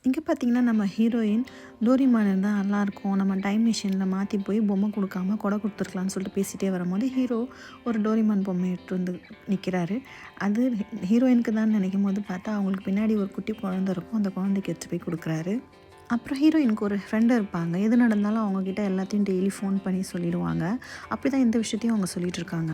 இங்கே பார்த்தீங்கன்னா நம்ம ஹீரோயின் டோரிமான் இருந்தால் நல்லாயிருக்கும், நம்ம டைம் மிஷினில் மாற்றி போய் பொம்மை கொடுக்காம கொடை கொடுத்துருக்கலான்னு சொல்லிட்டு பேசிகிட்டே வரும்போது ஹீரோ ஒரு டோரிமான் பொம்மை எடுத்து வந்து நிற்கிறாரு. அது ஹீரோயினுக்கு தான் நினைக்கும் போது பார்த்தா அவங்களுக்கு பின்னாடி ஒரு குட்டி குழந்தை இருக்கும். அந்த குழந்தைக்கு எடுத்து போய் கொடுக்குறாரு. அப்புறம் ஹீரோயினுக்கு ஒரு ஃப்ரெண்டு இருப்பாங்க. எது நடந்தாலும் அவங்கக்கிட்ட எல்லாத்தையும் டெய்லி ஃபோன் பண்ணி சொல்லிடுவாங்க. அப்படி தான் இந்த விஷயத்தையும் அவங்க சொல்லிகிட்டு இருக்காங்க.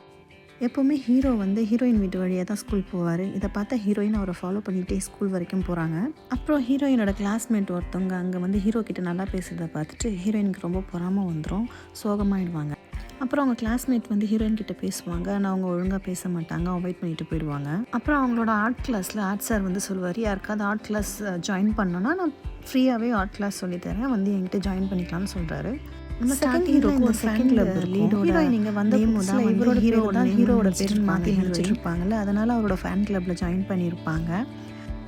எப்போவுமே ஹீரோ வந்து ஹீரோயின் வீட்டு வழியாக தான் ஸ்கூல் போவார். இதை பார்த்தா ஹீரோயின் அவரை ஃபாலோ பண்ணிகிட்டே ஸ்கூல் வரைக்கும் போகிறாங்க. அப்புறம் ஹீரோயினோட கிளாஸ்மேட் ஒருத்தவங்க அங்கே வந்து ஹீரோ கிட்ட நல்லா பேசுகிறத பார்த்துட்டு ஹீரோயினுக்கு ரொம்ப பொறாம வந்துடும், சோகமாகிடுவாங்க. அப்புறம் அவங்க கிளாஸ்மேட் வந்து ஹீரோயின் கிட்ட பேசுவாங்க, ஆனால் அவங்க ஒழுங்காக பேச மாட்டாங்க, அவாய்ட் பண்ணிட்டு போயிடுவாங்க. அப்புறம் அவங்களோட ஆர்ட் கிளாஸில் ஆர்ட் சார் வந்து சொல்லுவார், யாருக்காவது ஆர்ட் கிளாஸ் ஜாயின் பண்ணோன்னா நான் ஃப்ரீயாகவே ஆர்ட் கிளாஸ் சொல்லித்தரேன், வந்து என்கிட்ட ஜாயின் பண்ணிக்கலாம்னு சொல்கிறாரு. நம்ம செகண்ட் ஹீரோக்கு ஒரு ஃபேன் கிளப் இருக்கும். ஹீரோயின் இங்கே வந்த புதுசுல இவரோட ஹீரோட பேர் மாற்றி நினச்சிருப்பாங்கல்ல, அதனால் அவரோட ஃபேன் கிளப்பில் ஜாயின் பண்ணியிருப்பாங்க.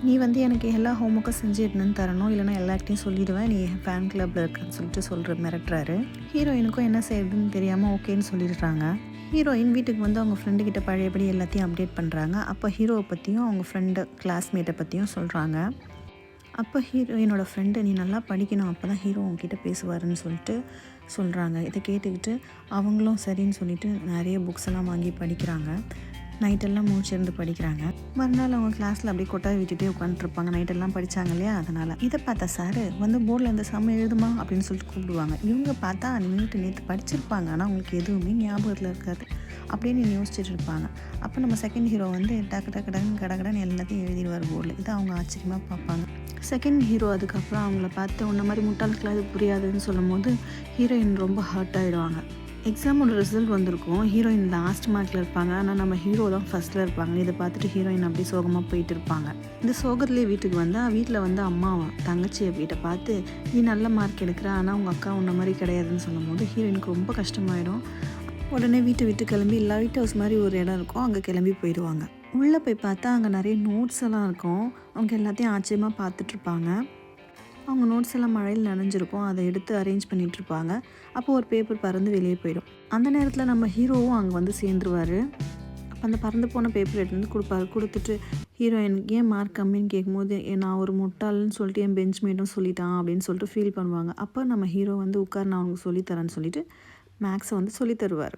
நீ வந்து எனக்கு எல்லா ஹோம்ஒர்க்கும் செஞ்சுட்டுன்னு தரணும், இல்லைனா எல்லார்ட்டையும் சொல்லிடுவேன் நீ ஃபேன் கிளப்பில் இருக்குன்னு சொல்லிட்டு மிரட்டுறாரு. ஹீரோயினுக்கும் என்ன செய்யறதுன்னு தெரியாமல் ஓகேன்னு சொல்லிடுறாங்க. ஹீரோயின் வீட்டுக்கு வந்து அவங்க ஃப்ரெண்டுக்கிட்ட பழையபடி எல்லாத்தையும் அப்டேட் பண்ணுறாங்க. அப்போ ஹீரோவை பற்றியும் அவங்க ஃப்ரெண்டு கிளாஸ்மேட்டை பற்றியும் சொல்கிறாங்க. அப்போ ஹீரோயினோட ஃப்ரெண்டு நீ நல்லா படிக்கணும், அப்போ தான் ஹீரோ உங்ககிட்ட பேசுவாருன்னு சொல்லிட்டு சொல்கிறாங்க. இதை கேட்டுக்கிட்டு அவங்களும் சரின்னு சொல்லிட்டு நிறைய புக்ஸ் எல்லாம் வாங்கி படிக்கிறாங்க. நைட்டெல்லாம் மூச்சிருந்து படிக்கிறாங்க. மறுநாள் அவங்க கிளாஸில் அப்படியே கொட்டாய் விட்டுட்டே உட்காந்துருப்பாங்க. நைட்டெல்லாம் படித்தாங்க இல்லையா, அதனால். இதை பார்த்தா சார் வந்து போர்டில் இந்த சம எழுதுமா அப்படின்னு சொல்லிட்டு கூப்பிடுவாங்க. இவங்க பார்த்தா நேற்று படிச்சிருப்பாங்க, ஆனால் அவங்களுக்கு எதுவுமே ஞாபகத்தில் இருக்காது அப்படின்னு யோசிச்சுட்டு இருப்பாங்க. அப்போ நம்ம செகண்ட் ஹீரோ வந்து டக்குன்னு கடகடன்னு எல்லாத்தையும் எழுதிடுவார் போர்டில். இதை அவங்க ஆச்சரியமாக பார்ப்பாங்க. செகண்ட் ஹீரோ அதுக்கப்புறம் அவங்கள பார்த்து உன்ன மாதிரி முட்டாளுக்கெல்லாம் இது புரியாதுன்னு சொல்லும் போது ஹீரோயின் ரொம்ப ஹர்ட் ஆகிடுவாங்க. எக்ஸாமோட ரிசல்ட் வந்திருக்கும், ஹீரோயின் லாஸ்ட் மார்க்கில் இருப்பாங்க, ஆனால் நம்ம ஹீரோ தான் ஃபஸ்ட்டில் இருப்பாங்க. இதை பார்த்துட்டு ஹீரோயின் அப்படியே சோகமாக போயிட்டு இருப்பாங்க. இந்த சோகத்துலேயே வீட்டுக்கு வந்தால் வீட்டில் வந்து அம்மாவை தங்கச்சியை வீட்டை பார்த்து நீ நல்ல மார்க் எடுக்கிற, ஆனால் உங்கள் அக்கா உன்ன மாதிரி கிடையாதுன்னு சொல்லும் போது ஹீரோயினுக்கு ரொம்ப கஷ்டமாயிடும். உடனே வீட்டை விட்டு கிளம்பி லைட் ஹவுஸ் மாதிரி ஒரு இடம் இருக்கும், அங்கே கிளம்பி போயிடுவாங்க. உள்ளே போய் பார்த்தா அங்கே நிறைய நோட்ஸ் எல்லாம் இருக்கும். அவங்க எல்லாத்தையும் ஆச்சரியமாக பார்த்துட்ருப்பாங்க. அவங்க நோட்ஸ் எல்லாம் மழையில் நனைஞ்சிருக்கும், அதை எடுத்து அரேஞ்ச் பண்ணிகிட்ருப்பாங்க. அப்போது ஒரு பேப்பர் பறந்து வெளியே போயிடும். அந்த நேரத்தில் நம்ம ஹீரோவும் அங்கே வந்து சேர்ந்துருவார். அப்போ அந்த பறந்து போன பேப்பர் எடுத்து வந்து கொடுப்பாரு. கொடுத்துட்டு ஹீரோயினுக்கு ஏன் மார்க் கம்மின்னு கேட்கும்போது நான் ஒரு முட்டாள்னு சொல்லிட்டு என் பெஞ்ச்மேட்டும் சொல்லிட்டான் அப்படின்னு சொல்லிட்டு ஃபீல் பண்ணுவாங்க. அப்போ நம்ம ஹீரோ வந்து உட்கார் நான் அவனுக்கு சொல்லித்தரேன்னு சொல்லிட்டு மேக்ஸை வந்து சொல்லித்தருவார்.